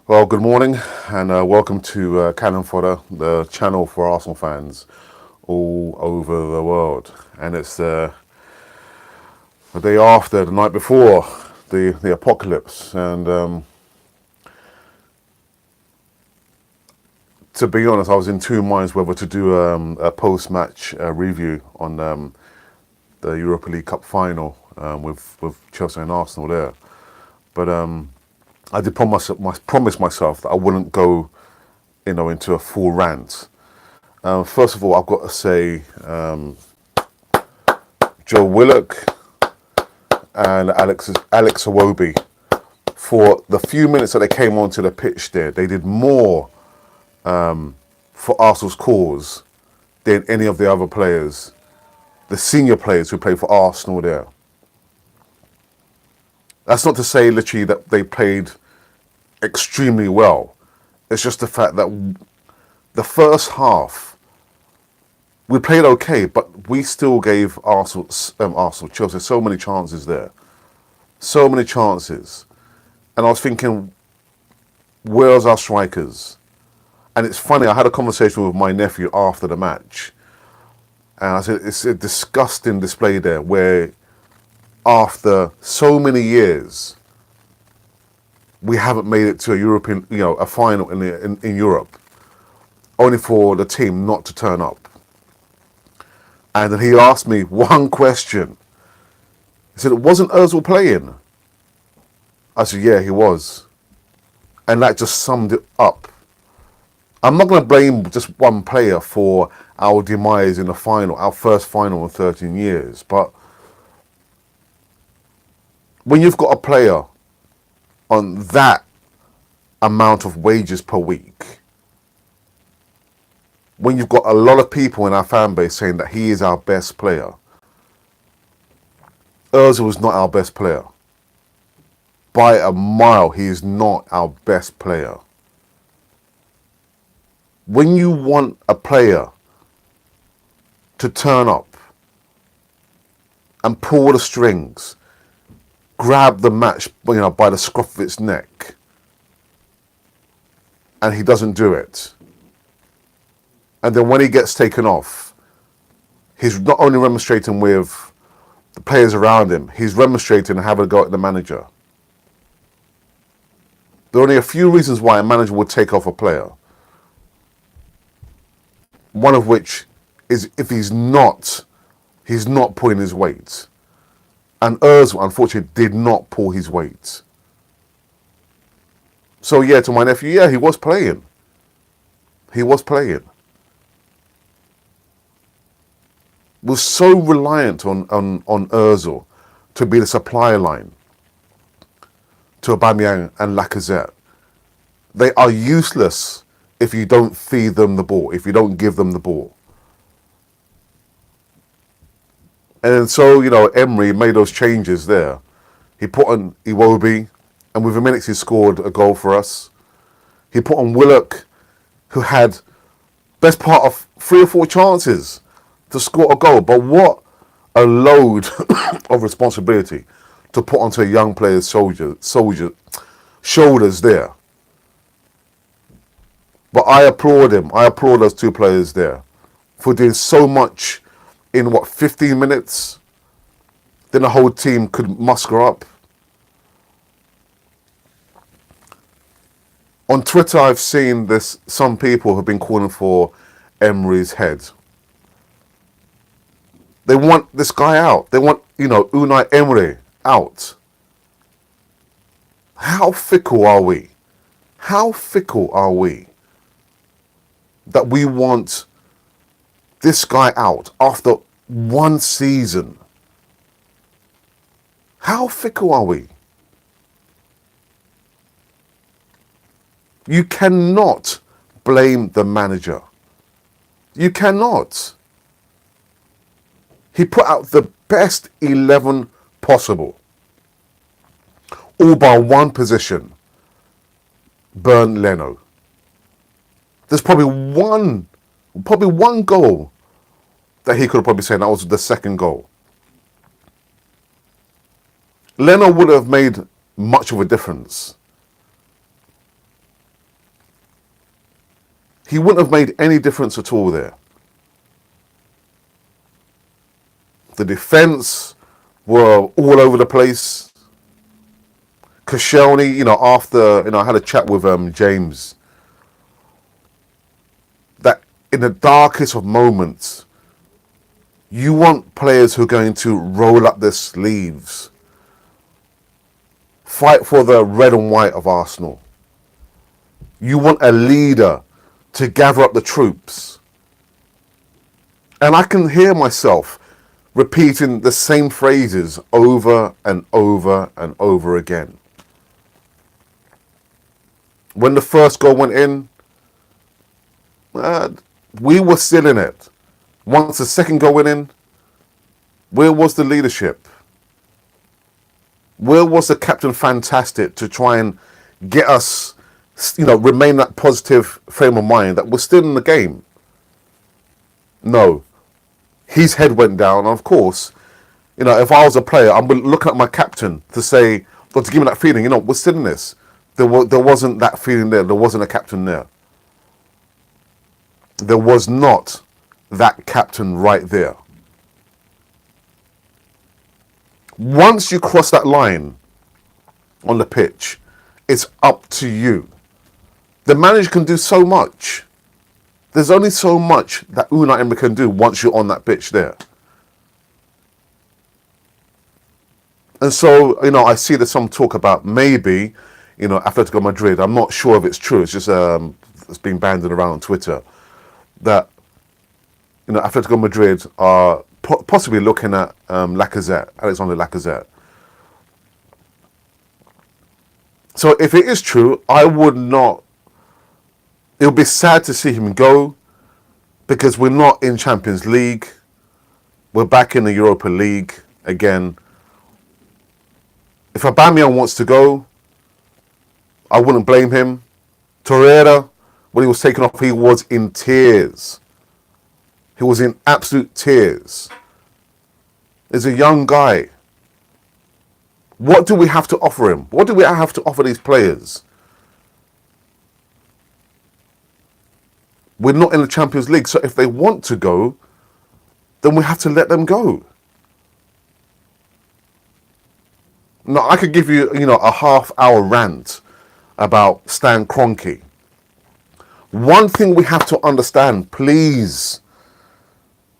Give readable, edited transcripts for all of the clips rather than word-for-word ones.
Well, good morning and welcome to Cannon Fodder, the channel for Arsenal fans all over the world. And it's the day after, the night before the apocalypse. And to be honest, I was in two minds whether to do a post-match review on the Europa League Cup final with Chelsea and Arsenal there. But I did promise myself that I wouldn't go, into a full rant. First of all, I've got to say, Joe Willock and Alex Iwobi, for the few minutes that they came onto the pitch there, they did more for Arsenal's cause than any of the other players, the senior players who played for Arsenal there. That's not to say literally that they played extremely well. It's just the fact that the first half we played okay, but we still gave Chelsea so many chances there, so many chances. And I was thinking, where's our strikers? And it's funny, I had a conversation with my nephew after the match, and I said it's a disgusting display there where after so many years we haven't made it to a European, a final in Europe, only for the team not to turn up. And then he asked me one question. He said, wasn't Ozil playing? I said, yeah, he was. And that just summed it up. I'm not going to blame just one player for our demise in the final, our first final in 13 years. But when you've got a player on that amount of wages per week, when you've got a lot of people in our fan base saying that he is our best player, Ozil is not our best player. By a mile, he is not our best player. When you want a player to turn up and pull the strings, grab the match, by the scruff of its neck, and he doesn't do it. And then when he gets taken off, he's not only remonstrating with the players around him, he's remonstrating and having a go at the manager. There are only a few reasons why a manager would take off a player. One of which is if he's not pulling his weight. And Ozil, unfortunately, did not pull his weight. So yeah, to my nephew, yeah, he was playing. He was playing. We're so reliant on Ozil to be the supply line to Aubameyang and Lacazette. They are useless if you don't feed them the ball, if you don't give them the ball. And so, Emery made those changes there. He put on Iwobi, and within minutes he scored a goal for us. He put on Willock, who had best part of 3 or 4 chances to score a goal. But what a load of responsibility to put onto a young player's shoulders there. But I applaud him. I applaud those 2 players there for doing so much in 15 minutes. Then the whole team could muster up. On Twitter, I've seen this. Some people have been calling for Emery's head. They want this guy out. They want, Unai Emery out. How fickle are we? How fickle are we that we want this guy out after one season? How fickle are we? You cannot blame the manager. You cannot. He put out the best 11 possible. All by one position. Bernd Leno. There's probably one goal that he could have probably said that was the second goal. Leno would have made much of a difference. he wouldn't have made any difference at all there. The defence were all over the place. Koscielny, after, I had a chat with James, that in the darkest of moments, you want players who are going to roll up their sleeves, fight for the red and white of Arsenal. You want a leader to gather up the troops. And I can hear myself repeating the same phrases over and over and over again. When the first goal went in, we were still in it. Once the second goal went in, where was the leadership? Where was the Captain Fantastic to try and get us, remain that positive frame of mind that we're still in the game? No. His head went down. And of course, if I was a player, I'm looking at my captain to say, or to give me that feeling, we're still in this. There wasn't that feeling there. There wasn't a captain there. There was not that captain right there. Once you cross that line on the pitch, it's up to you. The manager can do so much. There's only so much that Unai Emery can do once you're on that pitch there. And so, I see there's some talk about maybe, Atletico Madrid. I'm not sure if it's true. It's just it's being banded around on Twitter that, Atletico Madrid are possibly looking at Lacazette, Alexander Lacazette. So if it is true, I would not. It would be sad to see him go, because we're not in Champions League. We're back in the Europa League again. If Aubameyang wants to go, I wouldn't blame him. Torreira, when he was taken off, he was in tears. He was in absolute tears. He's a young guy. What do we have to offer him? What do we have to offer these players? We're not in the Champions League, so if they want to go, then we have to let them go. Now, I could give you, a half-hour rant about Stan Kroenke. One thing we have to understand, please,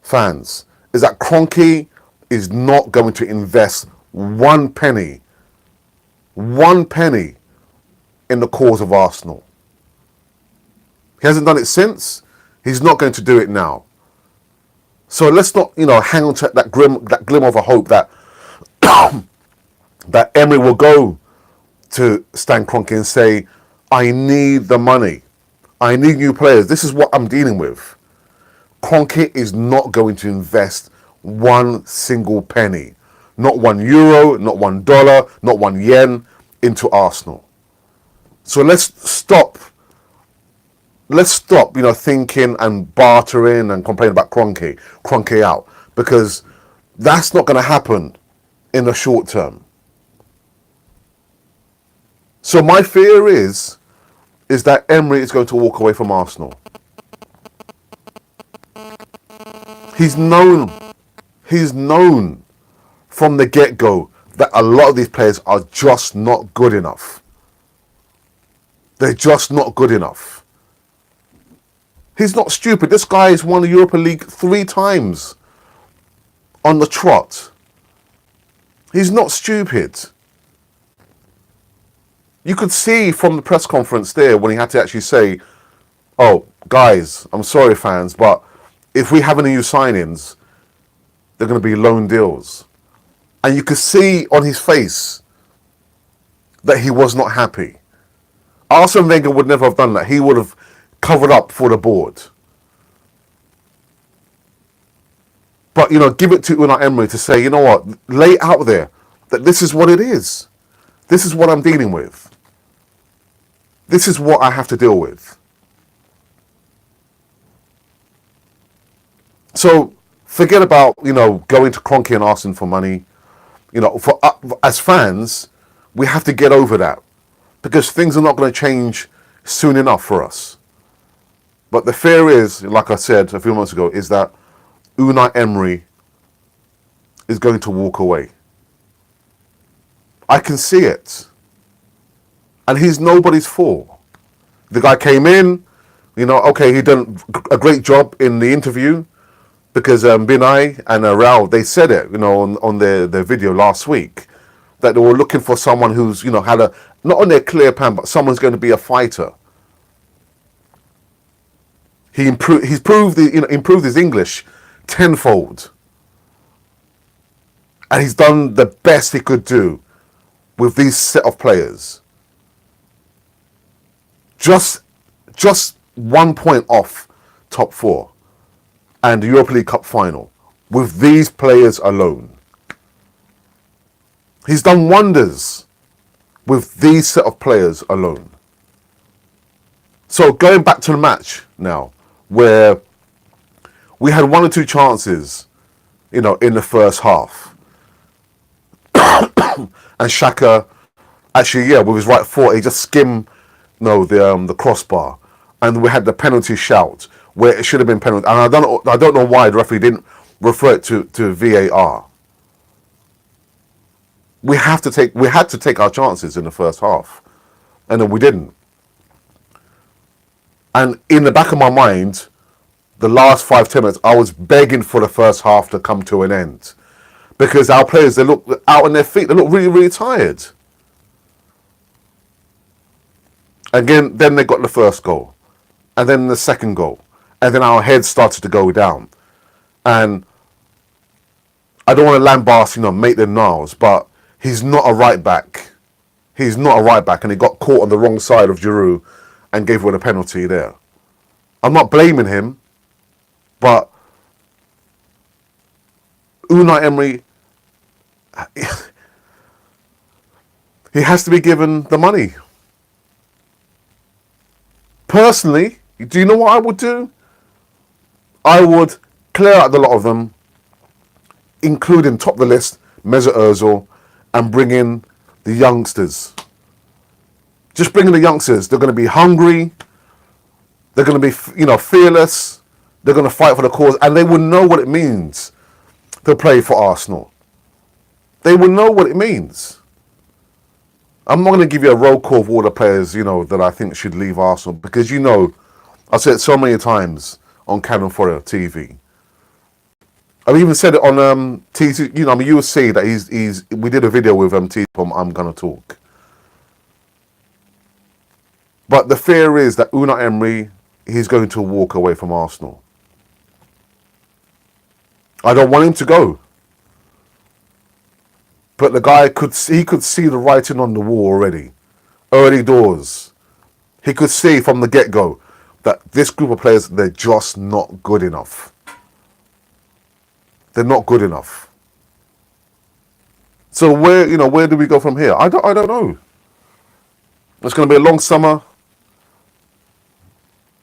fans, is that Kroenke is not going to invest one penny in the cause of Arsenal. He hasn't done it since. He's not going to do it now. So let's not, hang on to that glimmer of a hope that that Emery will go to Stan Kroenke and say, I need the money. I need new players. This is what I'm dealing with. Kroenke is not going to invest one single penny. Not €1, not $1, not €1 into Arsenal. So let's stop, thinking and bartering and complaining about Kroenke out, because that's not going to happen in the short term. So my fear is that Emery is going to walk away from Arsenal. He's known from the get-go that a lot of these players are just not good enough. They're just not good enough. He's not stupid. This guy has won the Europa League 3 times on the trot. He's not stupid. You could see from the press conference there when he had to actually say, oh, guys, I'm sorry, fans, but if we have any new signings, they're going to be loan deals. And you could see on his face that he was not happy. Arsene Wenger would never have done that. He would have covered up for the board. But, give it to Unai Emery to say, lay it out there that this is what it is. This is what I'm dealing with. This is what I have to deal with. So forget about, going to Kroenke and asking for money. As fans, we have to get over that, because things are not going to change soon enough for us. But the fear is, like I said a few months ago, is that Unai Emery is going to walk away. I can see it. And he's nobody's fault. The guy came in, okay, he done a great job in the interview because Binay and Raul, they said it, on their video last week, that they were looking for someone who's, had a, not on their clear pan, but someone's going to be a fighter. He's improved his English tenfold. And he's done the best he could do with these set of players. Just 1 point off top 4 and the Europa League Cup final with these players alone. He's done wonders with these set of players alone. So going back to the match now, where we had 1 or 2 chances, in the first half. And Xhaka, actually, with his right foot, he just skimmed the crossbar. And we had the penalty shout where it should have been penalty. And I don't know why the referee didn't refer it to VAR. We had to take our chances in the first half. And then we didn't. And in the back of my mind, the last 5-10 minutes, I was begging for the first half to come to an end. Because our players, they look out on their feet. They look really, really tired. Again, then they got the first goal. And then the second goal. And then our heads started to go down. And I don't want to lambast, Maitland Niles, but he's not a right back. He's not a right back. And he got caught on the wrong side of Giroud and gave away the penalty there. I'm not blaming him, but Unai Emery, he has to be given the money. Personally, do you know what I would do? I would clear out the lot of them, including top of the list, Mesut Ozil, and bring in the youngsters. Just bring in the youngsters. They're going to be hungry. They're going to be, fearless. They're going to fight for the cause, and they will know what it means to play for Arsenal. They will know what it means. I'm not going to give you a roll call of all the players, that I think should leave Arsenal, because I've said it so many times on Cannon Fodder TV. I've even said it on TC. You will see that we did a video with TC from I'm Gonna Talk. But the fear is that Unai Emery, he's going to walk away from Arsenal. I don't want him to go. But the guy could see the writing on the wall already. Early doors. He could see from the get-go that this group of players, they're just not good enough. They're not good enough. So where do we go from here? I don't know. It's going to be a long summer.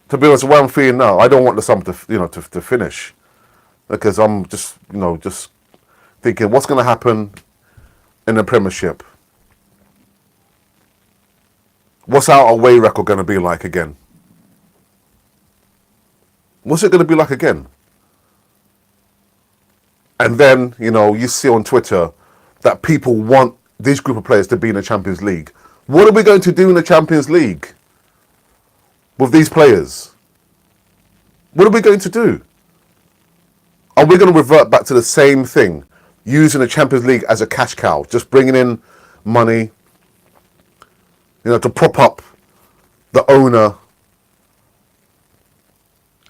To be honest, the way I'm feeling now, I don't want the summer to finish, because I'm just thinking what's going to happen in the Premiership. What's our away record going to be like again? What's it going to be like again? And then, you see on Twitter that people want this group of players to be in the Champions League. What are we going to do in the Champions League with these players? What are we going to do? Are we going to revert back to the same thing, using the Champions League as a cash cow, just bringing in money, to prop up the owner?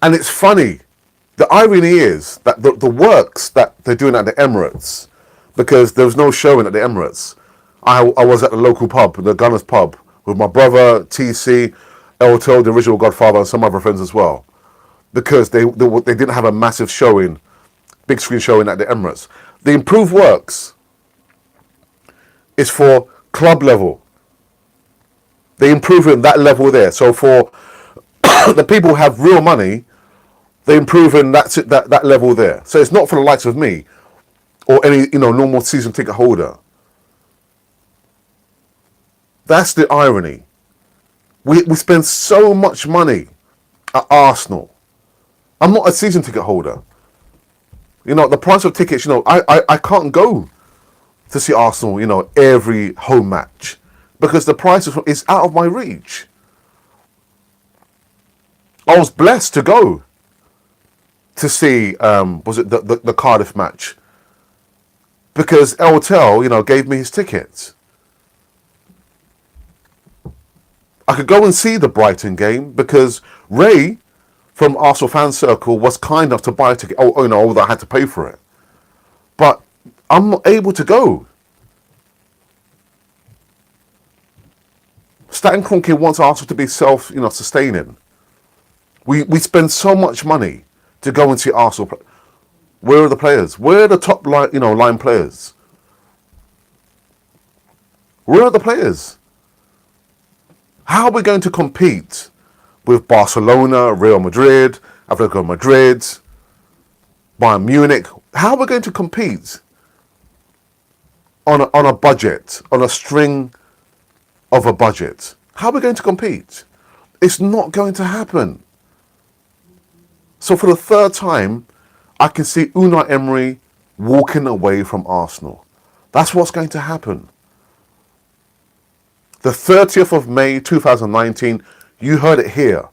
And it's funny. The irony is that the works that they're doing at the Emirates, because there was no showing at the Emirates. I was at the local pub, the Gunners pub, with my brother, TC, Elto, the original Godfather, and some other friends as well. Because they didn't have a massive showing, big screen showing at the Emirates. The improved works is for club level. They improve it that level there. So for the people who have real money, they improve in that level there. So it's not for the likes of me or any normal season ticket holder. That's the irony. We spend so much money at Arsenal. I'm not a season ticket holder. You know, the price of tickets, you know, I can't go to see Arsenal, you know, every home match because the price is out of my reach. I was blessed to go to see, was it the Cardiff match? Because Eltel, you know, gave me his tickets. I could go and see the Brighton game because Ray from Arsenal Fan Circle was kind enough to buy a ticket. Oh, you know, although I had to pay for it. But I'm not able to go. Stan Kroenke wants Arsenal to be sustaining. We spend so much money to go and see Arsenal. Where are the players? Where are the top line players? Where are the players? How are we going to compete with Barcelona, Real Madrid, Atletico Madrid, Bayern Munich? How are we going to compete on a budget, on a string of a budget? How are we going to compete? It's not going to happen. So for the third time, I can see Unai Emery walking away from Arsenal. That's what's going to happen. The 30th of May 2019, you heard it here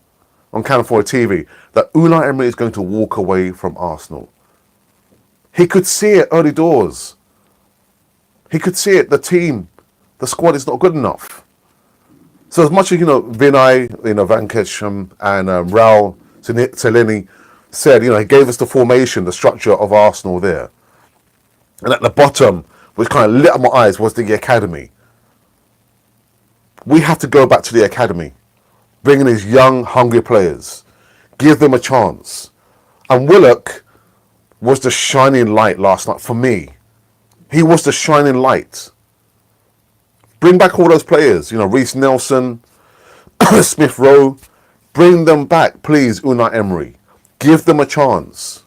on Canal 4 TV, that Unai Emery is going to walk away from Arsenal. He could see it early doors. He could see it. The squad is not good enough. So as much as, Vinay, Vankesh and Raul Celini said, he gave us the formation, the structure of Arsenal there. And at the bottom, which kind of lit up my eyes, was the academy. We have to go back to the academy, bring in these young, hungry players, give them a chance. And Willock was the shining light last night for me. He was the shining light. Bring back all those players, Reece Nelson, Smith Rowe. Bring them back, please, Unai Emery. Give them a chance.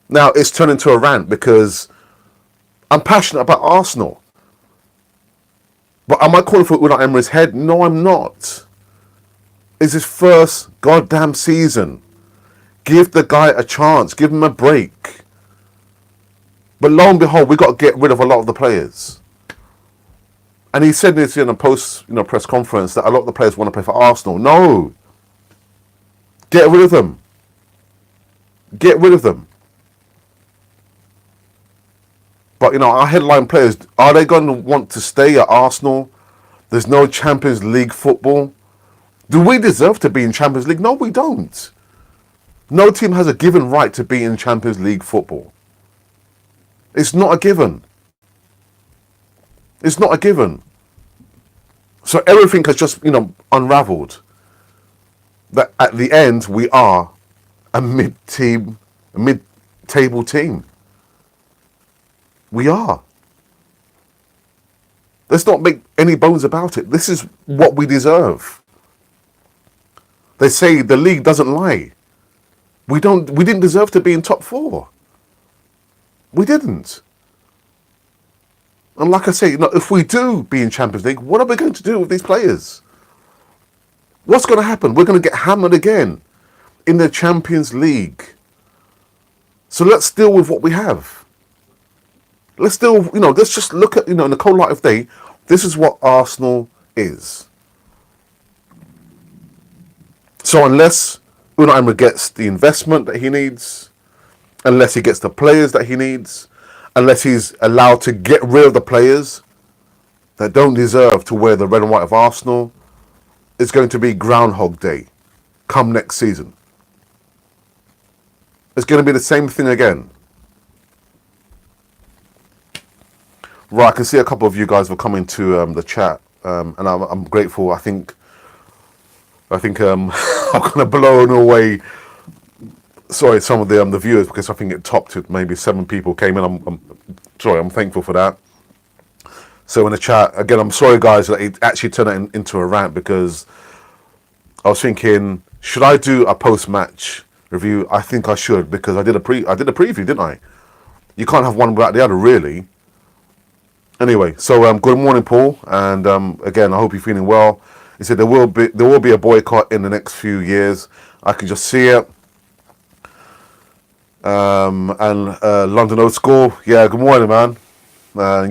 Now, it's turned into a rant because I'm passionate about Arsenal. But am I calling for Unai Emery's head? No, I'm not. It's his first goddamn season. Give the guy a chance. Give him a break. But lo and behold, we've got to get rid of a lot of the players. And he said this in a post press conference that a lot of the players want to play for Arsenal. No. Get rid of them. Get rid of them. But, our headline players, are they going to want to stay at Arsenal? There's no Champions League football. Do we deserve to be in Champions League? No, we don't. No team has a given right to be in Champions League football. It's not a given. It's not a given. So everything has just, unraveled. That at the end, we are a mid-table team. We are. Let's not make any bones about it. This is what we deserve. They say the league doesn't lie. We didn't deserve to be in top 4. We didn't. And like I say, if we do be in Champions League, what are we going to do with these players? What's going to happen? We're going to get hammered again in the Champions League. So let's deal with what we have. Let's deal, let's just look at, in the cold light of day, this is what Arsenal is. So unless Unai Emery gets the investment that he needs, unless he gets the players that he needs, unless he's allowed to get rid of the players that don't deserve to wear the red and white of Arsenal, it's going to be Groundhog Day come next season. It's going to be the same thing again. Right, I can see a couple of you guys have come into the chat, and I'm grateful. I think I'm kind of blown away. Sorry, some of the viewers, because I think it topped it. Maybe 7 people came in. I'm thankful for that. So in the chat again, I'm sorry guys that it actually turned it into a rant, because I was thinking, should I do a post-match review? I think I should, because I did a preview, didn't I? You can't have one without the other, really. Anyway, so good morning, Paul, and again, I hope you're feeling well. He said there will be a boycott in the next few years. I can just see it. And London Old School, yeah, good morning, man.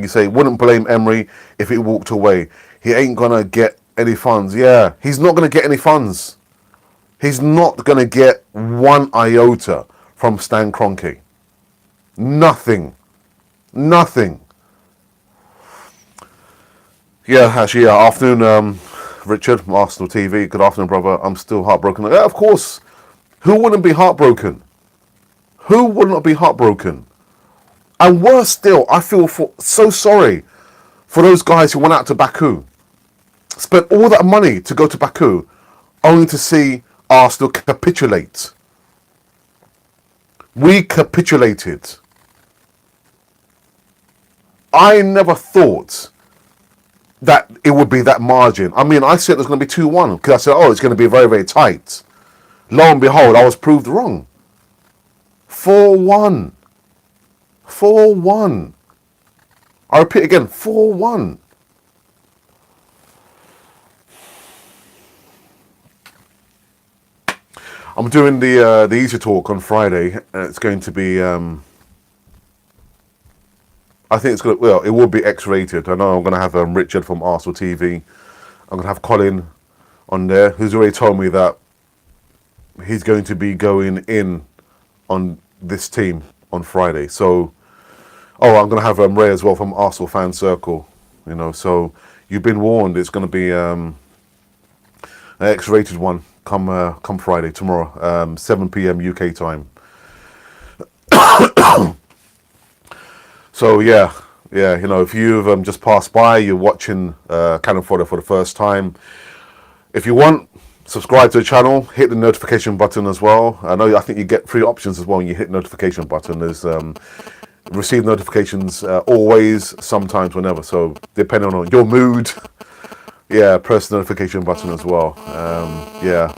You say, wouldn't blame Emery if he walked away. He ain't going to get any funds. Yeah, he's not going to get any funds. He's not going to get one iota from Stan Kroenke. Nothing. Nothing. Yeah, actually, yeah. Afternoon, Richard from Arsenal TV. Good afternoon, brother. I'm still heartbroken. Yeah, of course. Who wouldn't be heartbroken? Who would not be heartbroken? And worse still, I feel so sorry for those guys who went out to Baku, spent all that money to go to Baku, only to see Arsenal capitulate. We capitulated. I never thought that it would be that margin. I mean, I said it was going to be 2-1 because I said, oh, it's going to be very, very tight. Lo and behold, I was proved wrong. 4-1. 4-1. I repeat again, 4-1. I'm doing the Easy Talk on Friday, and it's going to be. I think it's going to. Well, it will be X-rated. I know I'm going to have Richard from Arsenal TV. I'm going to have Colin on there, who's already told me that he's going to be going in on this team on Friday. So, I'm going to have Ray as well from Arsenal Fan Circle. You know, so you've been warned. It's going to be an X-rated one come Friday, tomorrow, 7 p.m. UK time. So yeah, you know, if you've just passed by, you're watching Cannon Fodder for the first time. If you want, subscribe to the channel, hit the notification button as well. I think you get 3 options as well when you hit the notification button. There's receive notifications always, sometimes, whenever. So depending on your mood, yeah, press the notification button as well. Yeah.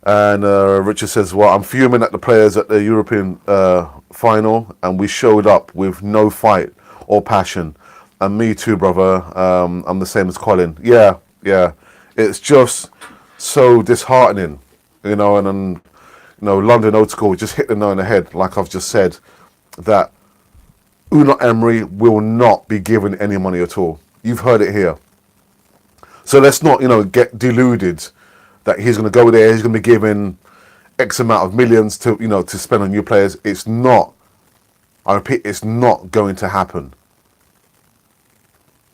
And Richard says, well, I'm fuming at the players at the European final, and we showed up with no fight or passion. And me too, brother. I'm the same as Colin. Yeah. It's just so disheartening, you know. And you know, London Old School just hit the nail on the head, like I've just said, that Unai Emery will not be given any money at all. You've heard it here. So let's not, you know, get deluded that he's going to go there, he's going to be given X amount of millions to, you know, to spend on new players. It's not. I repeat, it's not going to happen.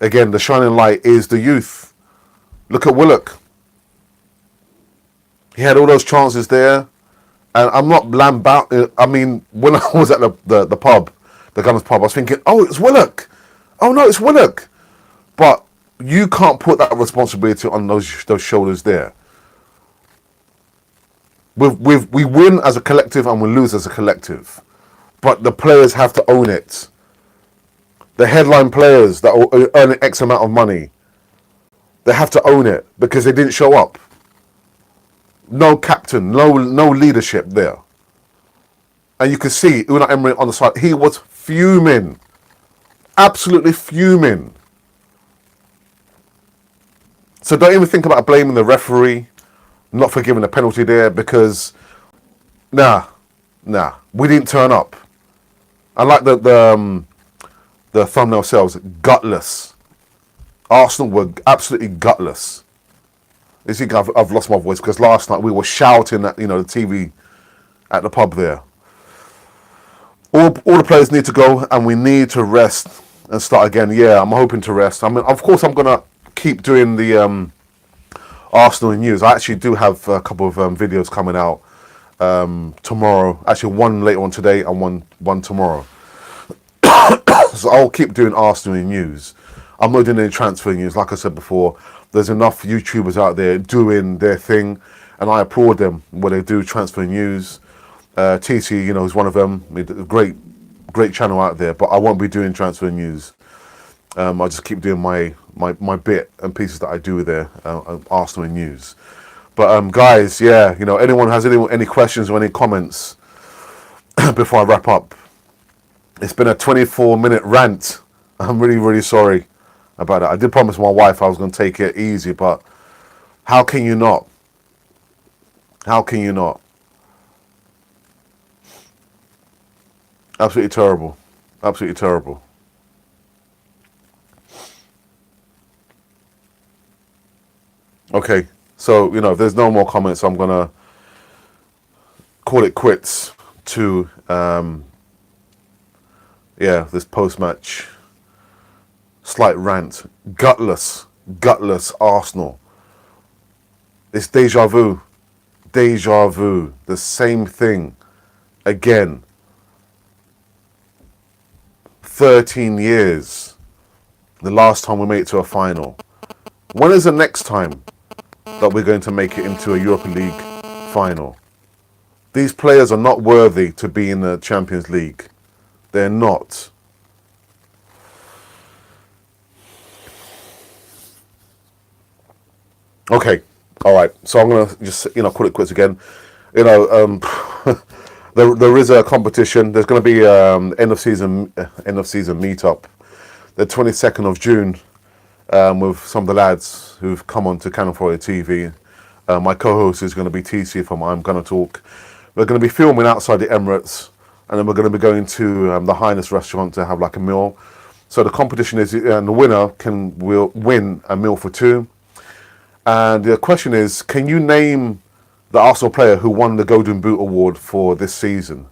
Again, the shining light is the youth. Look at Willock. He had all those chances there, and I'm not lambasting. I mean, when I was at the pub, the Gunners pub, I was thinking, oh, it's Willock. Oh no, it's Willock. But you can't put that responsibility on those shoulders there. We win as a collective and we lose as a collective, but the players have to own it. The headline players that are earning X amount of money, they have to own it because they didn't show up. No captain, no leadership there. And you can see Unai Emery on the side. He was fuming, absolutely fuming. So don't even think about blaming the referee, not for giving a penalty there, because nah, we didn't turn up. I like the thumbnail says gutless. Arsenal were absolutely gutless. You see, I've lost my voice because last night we were shouting at, you know, the TV at the pub there. All the players need to go, and we need to rest and start again. Yeah, I'm hoping to rest. I mean, of course, I'm gonna keep doing the Arsenal news. I actually do have a couple of videos coming out tomorrow. Actually, one later on today and one tomorrow. So I'll keep doing Arsenal news. I'm not doing any transfer news. Like I said before, there's enough YouTubers out there doing their thing, and I applaud them when they do transfer news. TC, you know, is one of them. Great channel out there, but I won't be doing transfer news. I'll just keep doing my bit and pieces that I do there, Arsenal news. But guys, yeah, you know, anyone has any questions or any comments before I wrap up? It's been a 24-minute rant. I'm really, really sorry about it. I did promise my wife I was going to take it easy, but How can you not? How can you not? Absolutely terrible. Absolutely terrible. Okay, so, you know, if there's no more comments, I'm going to call it quits to, this post-match slight rant. Gutless. Gutless Arsenal. It's deja vu. Deja vu. The same thing. Again. 13 years. The last time we made it to a final. When is the next time that we're going to make it into a Europa League final? These players are not worthy to be in the Champions League. They're not. Okay, all right. So I'm gonna just call it quits again. There is a competition. There's going to be end of season meetup, the 22nd of June, with some of the lads who've come on to Cannon Fodder TV. My co-host is going to be TC from I'm Gonna Talk. We're going to be filming outside the Emirates, and then we're going to be going to the Highness restaurant to have like a meal. So the competition is, and the winner will win a meal for two. And the question is, can you name the Arsenal player who won the Golden Boot Award for this season?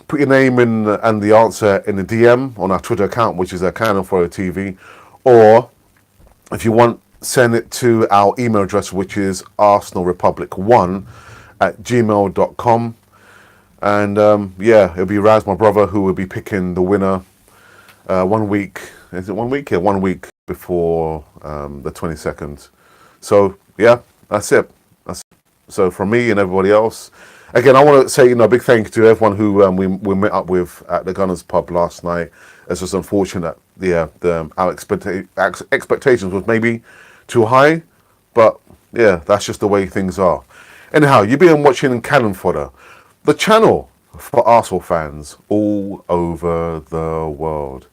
Put your name in and the answer in the DM on our Twitter account, which is Cannon Fodder TV, or if you want, send it to our email address, which is arsenalrepublic1@gmail.com. And it'll be Raz, my brother, who will be picking the winner 1 week. Is it 1 week? Yeah, 1 week before the 22nd. So, yeah, that's it. So from me and everybody else, again, I want to say, a big thank you to everyone who we met up with at the Gunners pub last night. It's just unfortunate our expectations was maybe too high, but yeah, that's just the way things are. Anyhow, you've been watching Cannon Fodder, the channel for Arsenal fans all over the world.